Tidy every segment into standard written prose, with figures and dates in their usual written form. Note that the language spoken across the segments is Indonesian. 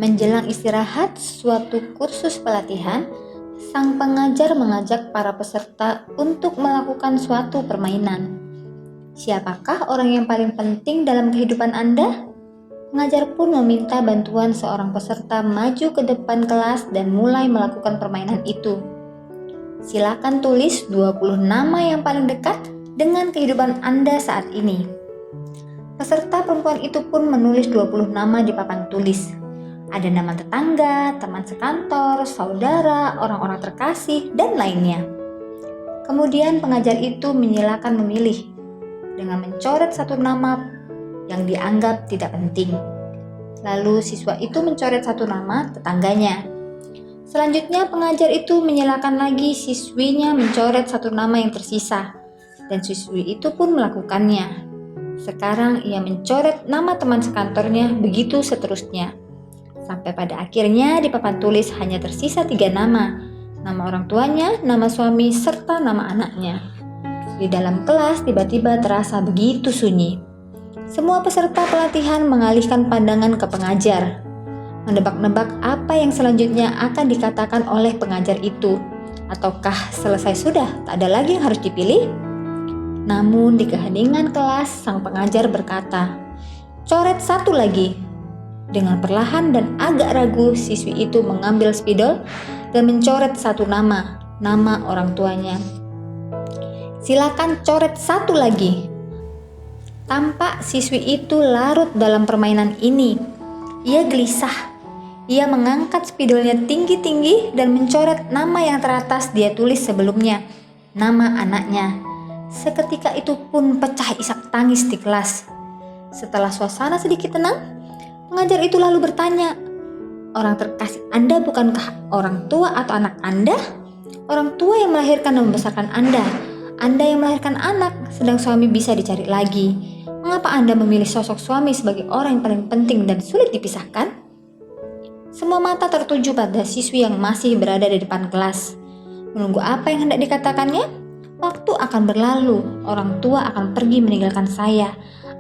Menjelang istirahat suatu kursus pelatihan, sang pengajar mengajak para peserta untuk melakukan suatu permainan. Siapakah orang yang paling penting dalam kehidupan Anda? Pengajar pun meminta bantuan seorang peserta maju ke depan kelas dan mulai melakukan permainan itu. Silakan tulis 20 nama yang paling dekat dengan kehidupan Anda saat ini. Peserta perempuan itu pun menulis 20 nama di papan tulis. Ada nama tetangga, teman sekantor, saudara, orang-orang terkasih, dan lainnya. Kemudian pengajar itu menyilakan memilih dengan mencoret satu nama yang dianggap tidak penting. Lalu siswa itu mencoret satu nama tetangganya. Selanjutnya pengajar itu menyilakan lagi siswinya mencoret satu nama yang tersisa. Dan siswi itu pun melakukannya. Sekarang ia mencoret nama teman sekantornya, begitu seterusnya. Sampai pada akhirnya di papan tulis hanya tersisa 3 nama. Nama orang tuanya, nama suami, serta nama anaknya. Di dalam kelas tiba-tiba terasa begitu sunyi. Semua peserta pelatihan mengalihkan pandangan ke pengajar. Menebak-nebak apa yang selanjutnya akan dikatakan oleh pengajar itu. Ataukah selesai sudah, tak ada lagi yang harus dipilih? Namun di keheningan kelas sang pengajar berkata, "Coret satu lagi." Dengan perlahan dan agak ragu, siswi itu mengambil spidol dan mencoret satu nama orang tuanya. "Silakan coret satu lagi." Tampak siswi itu larut dalam permainan ini. Ia gelisah. Ia mengangkat spidolnya tinggi-tinggi dan mencoret nama yang teratas dia tulis sebelumnya, nama anaknya. Seketika itu pun pecah isak tangis di kelas. Setelah suasana sedikit tenang, pengajar itu lalu bertanya, "Orang terkasih Anda bukankah orang tua atau anak Anda? Orang tua yang melahirkan dan membesarkan Anda. Anda yang melahirkan anak, sedang suami bisa dicari lagi. Mengapa Anda memilih sosok suami sebagai orang yang paling penting dan sulit dipisahkan?" Semua mata tertuju pada siswi yang masih berada di depan kelas. Menunggu apa yang hendak dikatakannya? Waktu akan berlalu, orang tua akan pergi meninggalkan saya.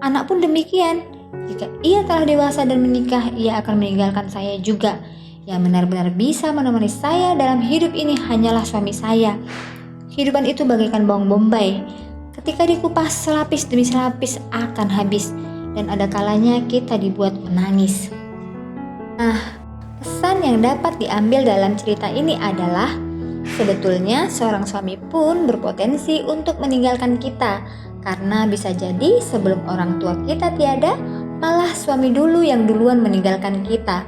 Anak pun demikian. Jika ia telah dewasa dan menikah, ia akan meninggalkan saya juga. Yang benar-benar bisa menemani saya dalam hidup ini hanyalah suami saya. Kehidupan itu bagaikan bawang bombay. Ketika dikupas selapis demi selapis akan habis. Dan ada kalanya kita dibuat menangis. Nah, pesan yang dapat diambil dalam cerita ini adalah sebetulnya seorang suami pun berpotensi untuk meninggalkan kita. Karena bisa jadi sebelum orang tua kita tiada, malah suami dulu yang duluan meninggalkan kita.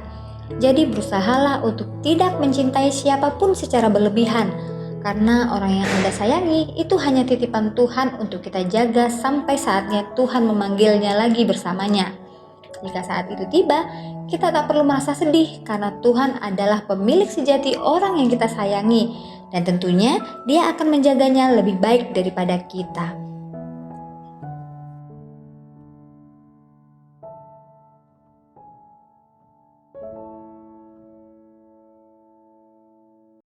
Jadi berusahalah untuk tidak mencintai siapapun secara berlebihan. Karena orang yang Anda sayangi itu hanya titipan Tuhan untuk kita jaga sampai saatnya Tuhan memanggilnya lagi bersamanya. Jika saat itu tiba, kita tak perlu merasa sedih karena Tuhan adalah pemilik sejati orang yang kita sayangi. Dan tentunya Dia akan menjaganya lebih baik daripada kita.